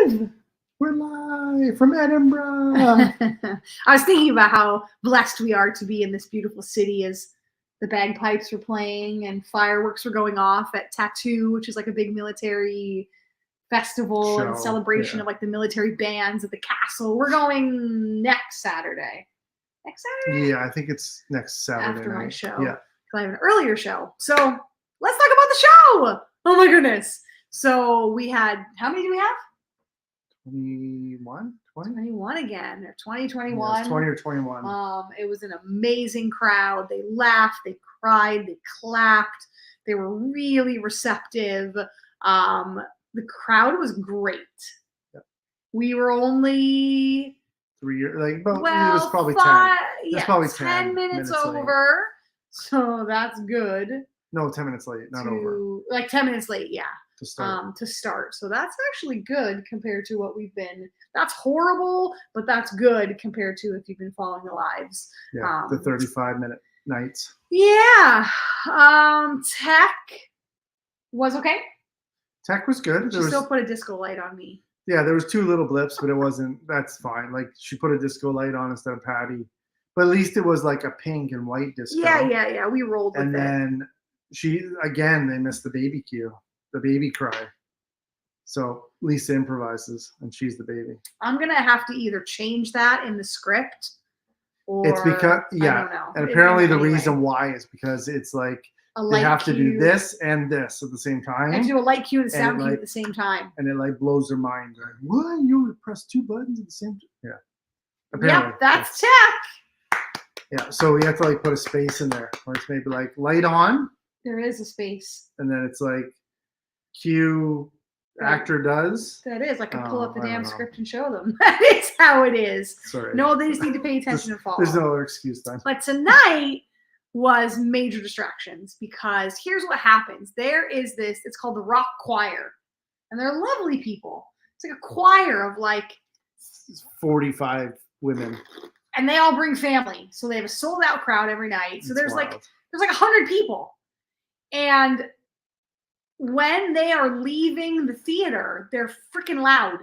live. We're live from Edinburgh. I was thinking about how blessed we are to be in this beautiful city as the bagpipes were playing and fireworks were going off at Tattoo, which is like a big military festival and celebration of like the military bands at the castle. We're going next Saturday. Next Saturday? Yeah, I think it's next Saturday after night. my show. Yeah. I have an earlier show. So let's talk about the show. Oh my goodness. So we had, how many do we have? 21? 21 again, or 2021. Yeah, it's 20 or 21. It was an amazing crowd. They laughed, they cried, they clapped. They were really receptive. The crowd was great. Yep. We were only 3 years, like, but it was probably 10. Yeah, it's probably 10 minutes over. So that's good. No, 10 minutes late, not over. Like 10 minutes late, yeah. To start. So that's actually good compared to what we've been. That's horrible, but that's good compared to if you've been following the lives. Yeah, the 35-minute nights. Yeah. Tech was okay. Tech was good. She still put a disco light on me. Yeah, there was 2 little blips, but it wasn't. That's fine. Like she put a disco light on instead of Patty, but at least it was like a pink and white disco. Yeah. We rolled with it. And then they missed the baby cue. The baby cry. So Lisa improvises and she's the baby. I'm gonna have to either change that in the script or it's because I don't know. And apparently the reason why is because it's like they have to do this and this at the same time. And do a light cue and a sound cue at the same time. And it like blows their mind. Like, what? You only press 2 buttons at the same time? Yeah. Apparently. Yep, that's tech. Yeah. So we have to like put a space in there where it's maybe like light on. There is a space. And then it's like cue actor does. That is. I can pull up the damn script and show them. That is how it is. Sorry. No, they just need to pay attention and follow. There's no other excuse then. But tonight was major distractions because here's what happens. There is this, it's called the Rock Choir. And they're lovely people. It's like a choir of like 45 women. And they all bring family. So they have a sold out crowd every night. So there's like 100 people. And when they are leaving the theater, they're freaking loud.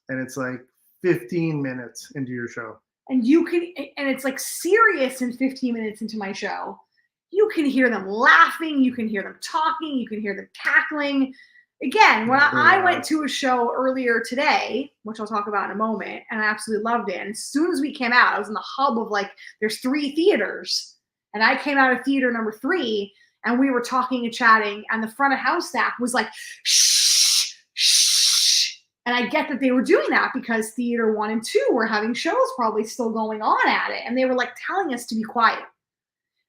And it's like 15 minutes into your show. And it's like serious in 15 minutes into my show. You can hear them laughing. You can hear them talking. You can hear them cackling. Again, when I went to a show earlier today, which I'll talk about in a moment, and I absolutely loved it. And as soon as we came out, I was in the hub of like, there's 3 theaters. And I came out of theater number 3. And we were talking and chatting, and the front of house staff was like, shh, shh. And I get that they were doing that because theater 1 and 2 were having shows probably still going on at it. And they were like telling us to be quiet.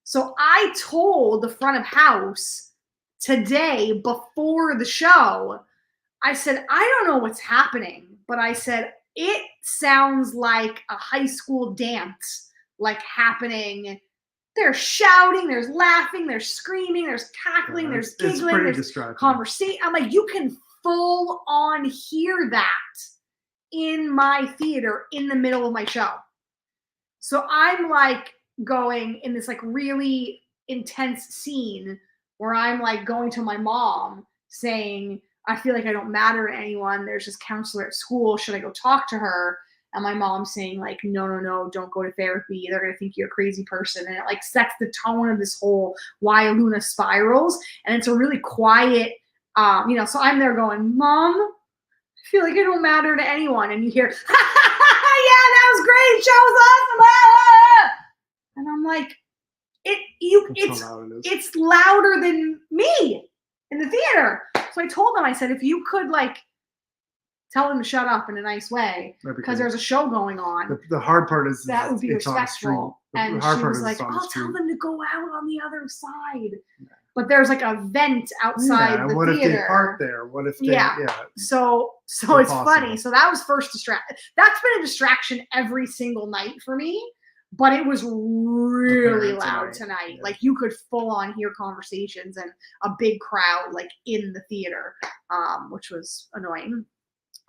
So I told the front of house today before the show, I said, I don't know what's happening, but I said, it sounds like a high school dance, like happening. They're shouting, there's laughing, there's screaming, there's cackling, there's giggling, there's conversation. I'm like, you can full on hear that in my theater in the middle of my show. So I'm like going in this like really intense scene where I'm like going to my mom saying, I feel like I don't matter to anyone. There's this counselor at school. Should I go talk to her? And my mom's saying like, no, don't go to therapy. They're going to think you're a crazy person. And it like sets the tone of this whole why Luna spirals. And it's a really quiet, so I'm there going, Mom, I feel like I don't matter to anyone. And you hear, yeah, that was great. Show was awesome. And I'm like, it's louder than me in the theater. So I told them, I said, if you could like, tell them to shut up in a nice way because there's a show going on. The hard part is that would be respectful. And she was like, I'll tell them to go out on the other side. Yeah. But there's like a vent outside the theater. What if they park there? What if they, So it's funny. So that was first distraction. That's been a distraction every single night for me. But it was really loud tonight. Yeah. Like you could full on hear conversations and a big crowd like in the theater, which was annoying.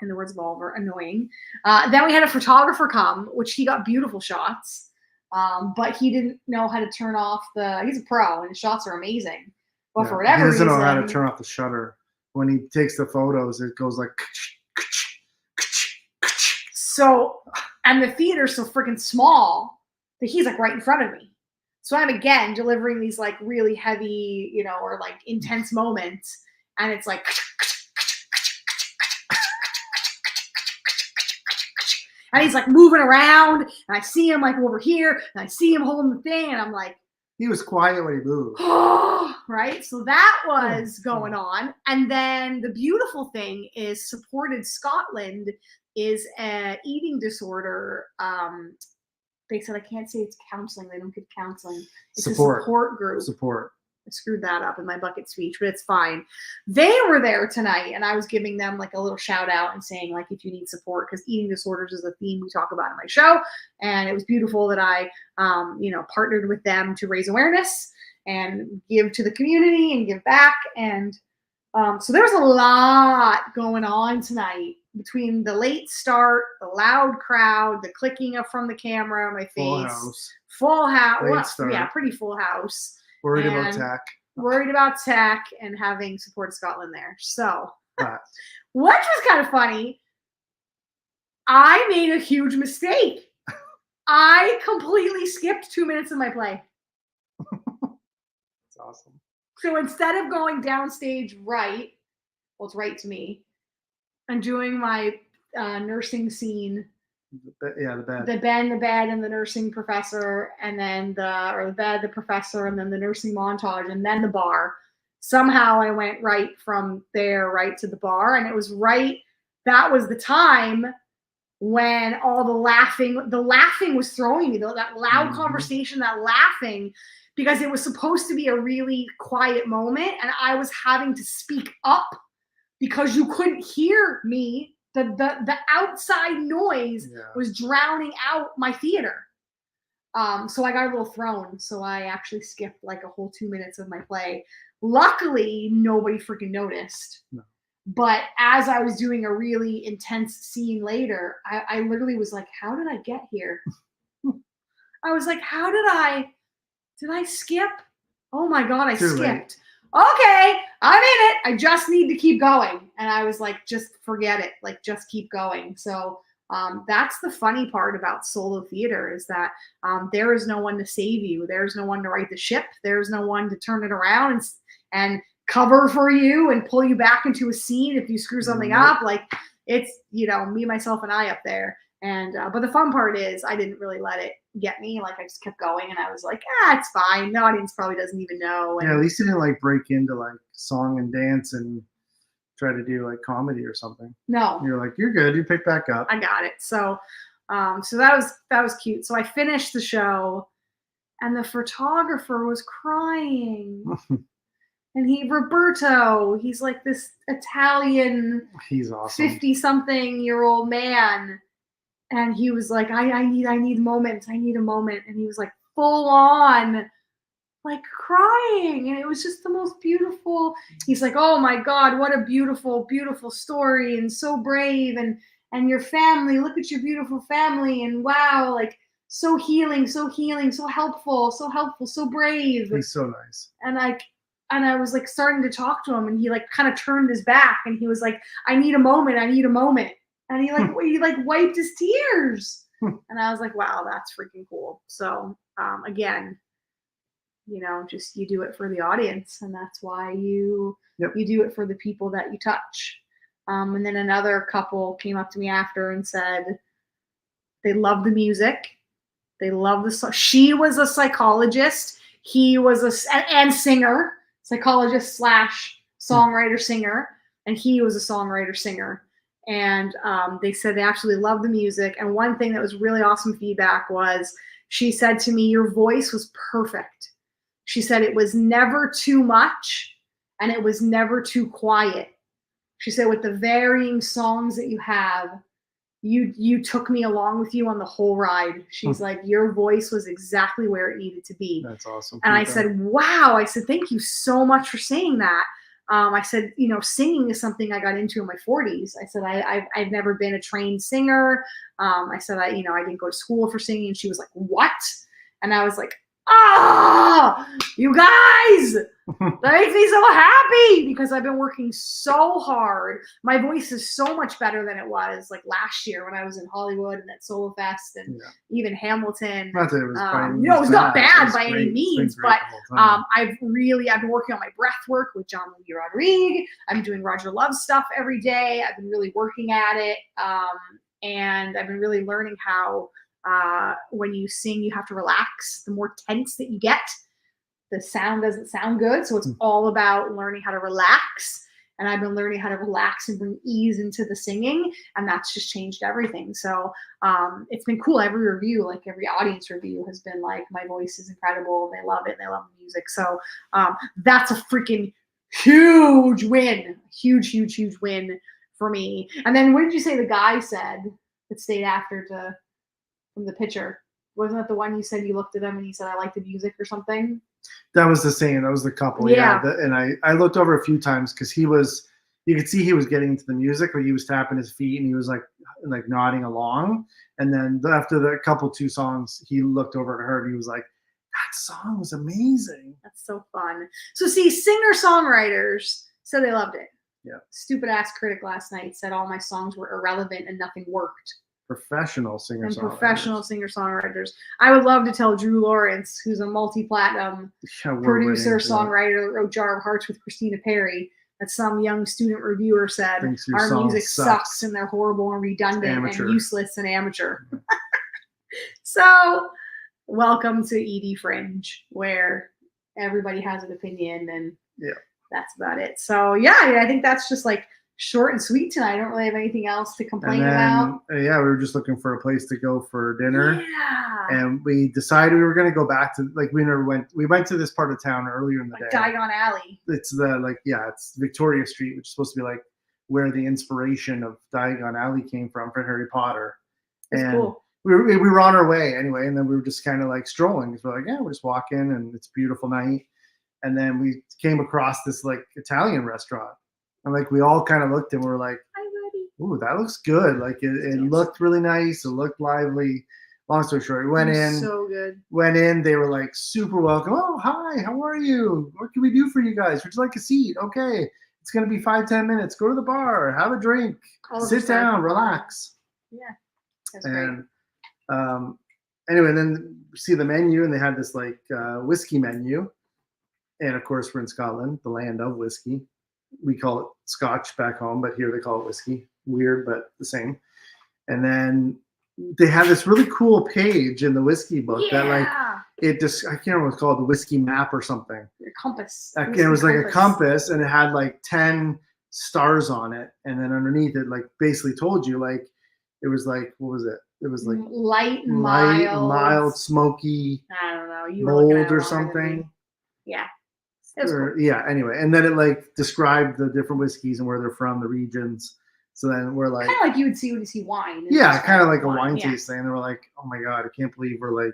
In the words of Oliver, annoying. Then we had a photographer come, which he got beautiful shots, but he didn't know how to turn off he's a pro and his shots are amazing. But for whatever reason. He doesn't know how to turn off the shutter. When he takes the photos, it goes like, So, and the theater's so freaking small that he's like right in front of me. So I'm again delivering these like really heavy, you know, or like intense moments. And it's like, and he's like moving around. And I see him like over here. And I see him holding the thing. And I'm like, He was quiet when he moved. right. So that was going on. And then the beautiful thing is Supported Scotland is an eating disorder. They said I can't say it's counseling. They don't give counseling. It's Support. a support group. Support. I screwed that up in my bucket speech, but it's fine. They were there tonight, and I was giving them like a little shout out and saying like, if you need support, because eating disorders is a theme we talk about in my show, and it was beautiful that I, partnered with them to raise awareness and give to the community and give back, and so there was a lot going on tonight between the late start, the loud crowd, the clicking up from the camera, my face, full house, yeah, pretty full house. Worried about tech. Worried about tech and having Support Scotland there. So, which was kind of funny. I made a huge mistake. I completely skipped 2 minutes of my play. That's awesome. So instead of going downstage right, well, it's right to me, and doing my nursing scene. The bed, and the nursing professor, and then the bed, the professor, and then the nursing montage, and then the bar. Somehow I went right from there right to the bar, and it was right. That was the time when all the laughing was throwing me. That loud conversation, that laughing, because it was supposed to be a really quiet moment, and I was having to speak up because you couldn't hear me. The outside noise was drowning out my theater. So I got a little thrown. So I actually skipped like a whole 2 minutes of my play. Luckily, nobody freaking noticed. No. But as I was doing a really intense scene later, I literally was like, how did I get here? I was like, did I skip? Oh my God, I skipped. Late. Okay, I'm in it. I just need to keep going. And I was like, just forget it. Like, just keep going. So that's the funny part about solo theater is that there is no one to save you. There's no one to right the ship. There's no one to turn it around and cover for you and pull you back into a scene if you screw something up. Like, it's, me, myself, and I up there. And but the fun part is I didn't really let it get me. Like, I just kept going, and I was like, it's fine. The audience probably doesn't even know. And, at least you didn't like break into like song and dance and try to do like comedy or something. No, you're like, you're good. You pick back up. I got it. So so that was cute. So I finished the show, and the photographer was crying. And Roberto, he's like this Italian, he's awesome, 50-something-year-old man. And he was like, I need a moment. I need a moment. And he was like full on, like crying. And it was just the most beautiful. He's like, oh my God, what a beautiful, beautiful story. And so brave. And your family, look at your beautiful family. And wow, like so healing, so helpful, so brave. He's so nice. And I was like starting to talk to him, and he like kind of turned his back, and he was like, I need a moment. And he wiped his tears. And I was like, wow, that's freaking cool. So again, just you do it for the audience, and that's why you do it for the people that you touch. And then another couple came up to me after and said they love the music. They love the song. She was a psychologist. He was and singer, psychologist / songwriter singer. And he was a songwriter singer. And they said they absolutely love the music. And one thing that was really awesome feedback was she said to me, your voice was perfect. She said it was never too much and it was never too quiet. She said with the varying songs that you have, you took me along with you on the whole ride. She's like, your voice was exactly where it needed to be. That's awesome. And I said, wow. I said, thank you so much for saying that. I said, singing is something I got into in my 40s. I said, I've never been a trained singer. I said, I didn't go to school for singing. And she was like, what? And I was like, Oh, you guys, that makes me so happy because I've been working so hard. My voice is so much better than it was like last year when I was in Hollywood and at Solo Fest and even Hamilton. Not that it was it's not bad by any great. means, It's been great but the whole time. I've been working on my breath work with John Lee Rodrigue. I'm doing Roger Love stuff every day. I've been really working at it. And I've been really learning how when you sing, you have to relax. The more tense that you get, the sound doesn't sound good. So it's all about learning how to relax. And I've been learning how to relax and bring ease into the singing. And that's just changed everything. So it's been cool. Every review, like every audience review has been like, my voice is incredible. They love it. They love the music. So that's a freaking huge win. Huge, huge, huge win for me. And then what did you say the guy said that stayed after from the picture? Wasn't that the one you said you looked at him and he said, I like the music or something? That was the same. That was the couple. Yeah. And I looked over a few times because you could see he was getting into the music, but he was tapping his feet and he was like nodding along. And then after the two songs, he looked over at her and he was like, that song was amazing. That's so fun. So see, singer-songwriters said they loved it. Yeah. Stupid ass critic last night said all my songs were irrelevant and nothing worked. Professional singer-songwriters. And professional singer-songwriters. I would love to tell Drew Lawrence, who's a multi-platinum producer, songwriter that wrote Jar of Hearts with Christina Perry, that some young student reviewer said our music sucks and they're horrible and redundant and useless and amateur. So welcome to ED Fringe, where everybody has an opinion and that's about it. So yeah, I think that's just like short and sweet tonight. I don't really have anything else to complain about. Yeah, we were just looking for a place to go for dinner. Yeah. And we decided we were going to go back to, like, we went to this part of town earlier in the day. Diagon Alley. It's it's Victoria Street, which is supposed to be like where the inspiration of Diagon Alley came from for Harry Potter. That's cool. We were on our way anyway, and then we were just kind of like strolling. Because we're like, yeah, we'll just walk in, and it's a beautiful night. And then we came across this like Italian restaurant. And like we all kind of looked and we were like, ooh, that looks good. Like it looked really nice. It looked lively. Long story short, we went in. So good. Went in. They were like super welcome. Oh, hi. How are you? What can we do for you guys? Would you like a seat? Okay. It's going to be 5-10 minutes. Go to the bar. Have a drink. Sit down. Relax. Yeah. That's great. Anyway, then see the menu, and they had this like whiskey menu. And of course, we're in Scotland, the land of whiskey. We call it Scotch back home, but here they call it whiskey. Weird, but the same. And then they have this really cool page in the whiskey book that like I can't remember what it's called, the whiskey map or something. A compass. It was like a compass, and it had like 10 stars on it, and then underneath it like basically told you like it was like, what was it? It was like light, mild, smoky, I don't know, bold or something. Yeah. Cool. Yeah, anyway, and then it like described the different whiskeys and where they're from, the regions. So then we're like, kind of like you would see when you see wine. Yeah, kind of like a wine tasting. And we're like, oh my god, I can't believe we're like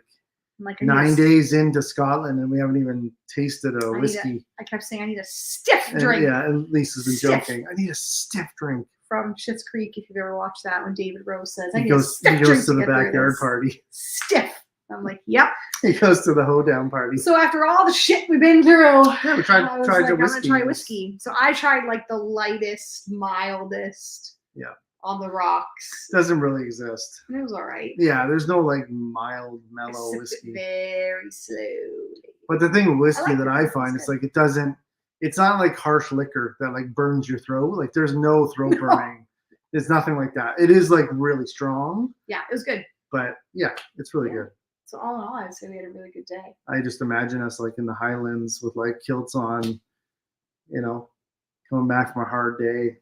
9 days into Scotland and we haven't even tasted a whiskey. I kept saying I need a stiff drink. And Lisa's been joking. I need a stiff drink. From Schitt's Creek, if you've ever watched that, when David Rose says, he goes to the backyard party. Stiff. I'm like, yep. He goes to the hoedown party. So after all the shit we've been through, we tried I'm gonna try whiskey. So I tried like the lightest, mildest. Yeah. On the rocks. Doesn't really exist. And it was all right. Yeah, there's no like mild, mellow whiskey. Very slowly. But the thing with whiskey that I find is like it's not like harsh liquor that like burns your throat. Like there's no throat burning. There's nothing like that. It is like really strong. Yeah, it was good. But yeah, it's really good. So all in all, I'd say we had a really good day. I just imagine us like in the Highlands with like kilts on, coming back from a hard day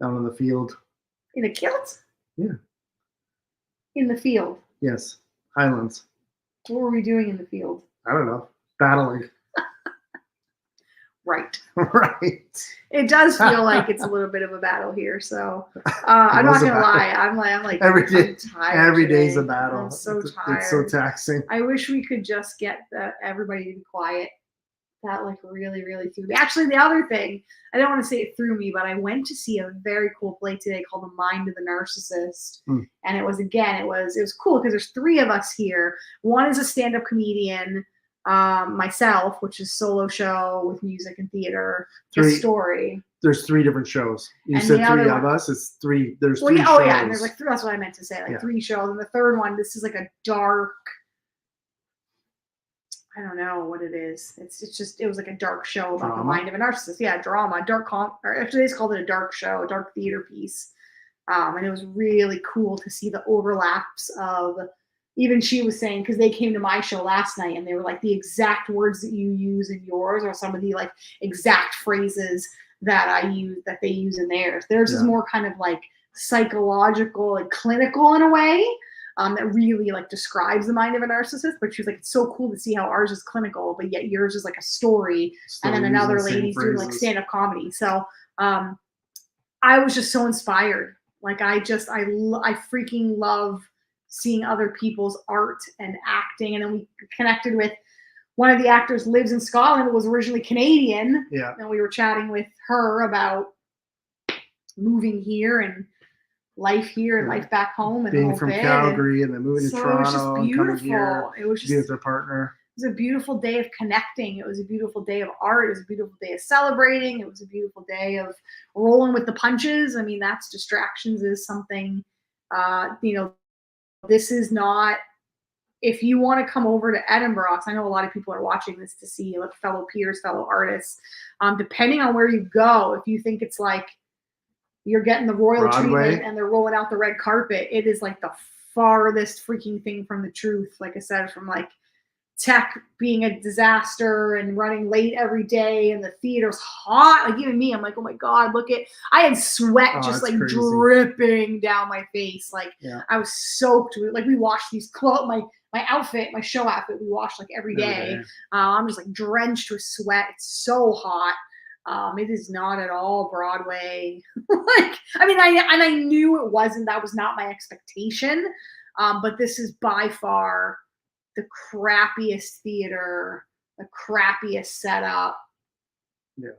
down in the field. In a kilt? Yeah. In the field? Yes. Highlands. What were we doing in the field? I don't know. Battling. Right. Right. It does feel like it's a little bit of a battle here. So I'm not gonna lie. I'm like every day. Every day's today. a battle. I'm so tired. It's so taxing. I wish we could just get everybody to be quiet That like really, really threw me. Actually, the other thing, I don't want to say it threw me, but I went to see a very cool play today called The Mind of the Narcissist. And it was cool because there's 3 of us here. One is a stand-up comedian, myself, which is solo show with music and theater. The story. There's 3 different shows. You And said the 3 other of one- us. It's 3. There's Well, 3 yeah, shows. oh yeah, and there's like 3, that's what I meant to say, like 3 shows. And the third one, this is like a dark, I don't know what it is. It was like a dark show about the mind of a narcissist. Yeah, drama, or actually they just called it a dark show, a dark theater piece. And it was really cool to see the overlaps of, even she was saying, because they came to my show last night and they were like, the exact words that you use in yours are some of the like exact phrases that they use in theirs. Theirs is more kind of like psychological and clinical in a way. That really like describes the mind of a narcissist, but she was like, it's so cool to see how ours is clinical, but yet yours is like a story. Still and then another lady's doing like stand-up comedy. So I was just so inspired. Like I freaking love seeing other people's art and acting. And then we connected with one of the actors, lives in Scotland, was originally Canadian. Yeah. And we were chatting with her about moving here and life here and life back home and being from Calgary and then moving to Toronto and coming here. It was just being with their partner. It was a beautiful day of connecting. It was a beautiful day of art. It was a beautiful day of celebrating. It was a beautiful day of rolling with the punches. I mean, that's distractions is something, this is not, if you want to come over to Edinburgh, because I know a lot of people are watching this to see like fellow peers, fellow artists, depending on where you go, if you think it's like, you're getting the royal treatment and they're rolling out the red carpet, it is like the farthest freaking thing from the truth. Like I said, from like tech being a disaster and running late every day and the theater's hot. Like even me, I'm like, oh my God, I had sweat just like crazy. Dripping down my face. Like I was soaked. Like we washed these clothes, my outfit, my show outfit, we washed like every day. I'm just like drenched with sweat. It's so hot. It is not at all Broadway. I knew it wasn't, that was not my expectation. But this is by far the crappiest theater, the crappiest setup. Yeah.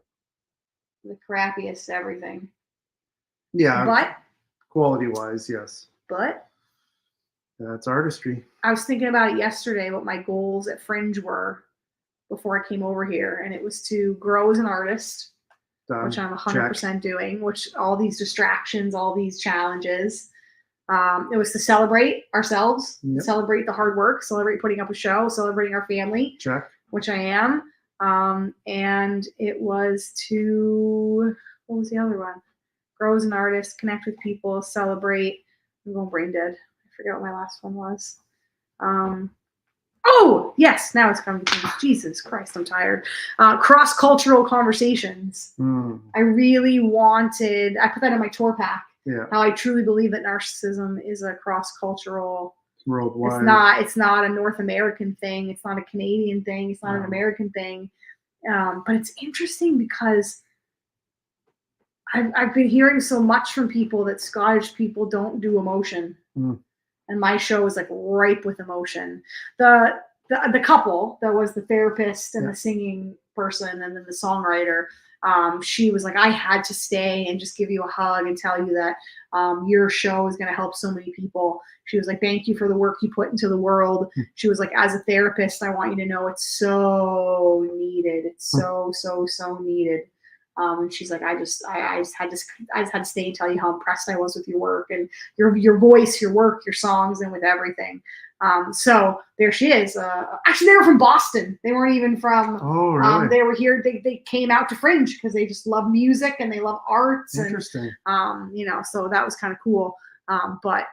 The crappiest everything. Yeah. But quality wise, yes. But that's artistry. I was thinking about it yesterday, what my goals at Fringe were before I came over here, and it was to grow as an artist, which I'm 100% doing, which all these distractions, all these challenges. It was to celebrate ourselves, celebrate the hard work, celebrate putting up a show, celebrating our family, which I am. And it was to, what was the other one? Grow as an artist, connect with people, celebrate. I'm going brain dead. I forget what my last one was. Oh, yes, now it's coming to me. Jesus Christ, I'm tired. Cross-cultural conversations. I really wanted, I put that in my tour pack. Yeah. How I truly believe that narcissism is a cross-cultural, worldwide. It's not a North American thing. It's not a Canadian thing. It's not an American thing. But it's interesting because I've been hearing so much from people that Scottish people don't do emotion. And my show is like ripe with emotion. The couple that was the therapist and the singing person and then the songwriter, she was like, I had to stay and just give you a hug and tell you that your show is going to help so many people. She was like, thank you for the work you put into the world. She was like, as a therapist, I want you to know it's so needed. It's so needed. And she's like, I just had to stay and tell you how impressed I was with your work and your voice, your work, your songs, and with everything. So there she is. Actually, they were from Boston. They weren't even from. Oh, really? They were here. They came out to Fringe because they just love music and they love arts. Interesting. And so that was kind of cool. But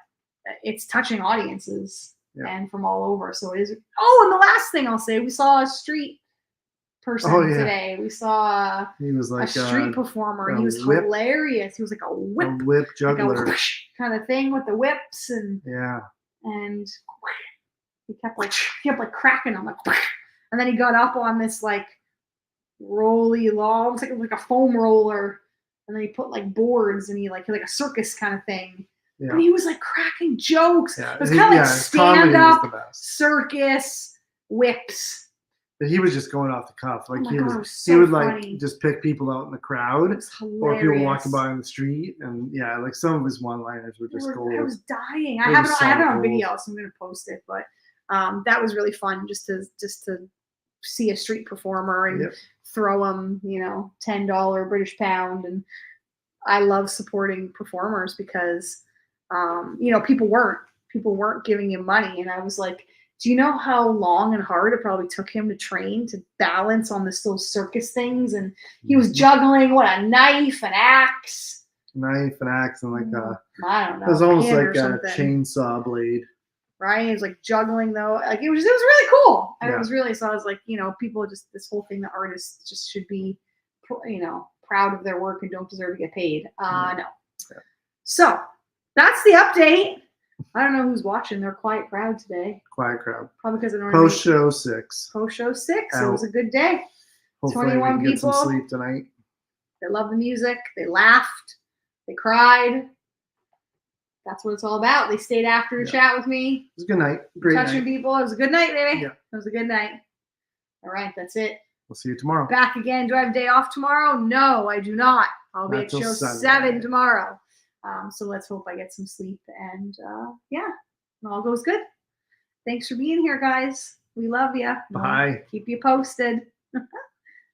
it's touching audiences and from all over. So it is. Oh, and the last thing I'll say, we saw a street person today. We saw he was like a street performer. He was hilarious. He was like a whip juggler, like a kind of thing with the whips and he kept like cracking them like, and then he got up on this like rolly log, almost like a foam roller, and then he put like boards and he like a circus kind of thing. Yeah. And he was like cracking jokes. It was kind of like stand up circus whips. But he was just going off the cuff. Like Oh my he God, was, it was he so would funny. like just pick people out in the crowd It was or people walking hilarious. by on the street. And yeah, like some of his one-liners were just gold. I was dying. They I have were it on solid video, gold. so I'm gonna post it. But that was really fun just to see a street performer and Yep. throw them, $10 British pound. And I love supporting performers because people weren't giving him money, and I was like, do you know how long and hard it probably took him to train to balance on those circus things? And he was juggling a knife, an axe, Knife and axe and like I don't know. it was almost pin or like a something. chainsaw blade. Right? He was like juggling though. Like it was really cool. And Yeah. it was really, so I was like, people just, this whole thing, the artists just should be, proud of their work and don't deserve to get paid. No. Yeah. So that's the update. I don't know who's watching. They're a quiet crowd today. Quiet crowd. Probably because I don't Post show 6. Post show 6. It Out. was a good day. Hopefully we 21 can get some people. sleep tonight. They loved the music. They laughed. They cried. That's what it's all about. They stayed after to chat with me. It was a good night. Great Touching night. people. It was a good night, baby. Yeah. It was a good night. All right, that's it. We'll see you tomorrow. Back again. Do I have a day off tomorrow? No, I do not. I'll be Not at till show Sunday. 7 tomorrow. So let's hope I get some sleep and all goes good. Thanks for being here, guys. We love you. Bye. Keep you posted.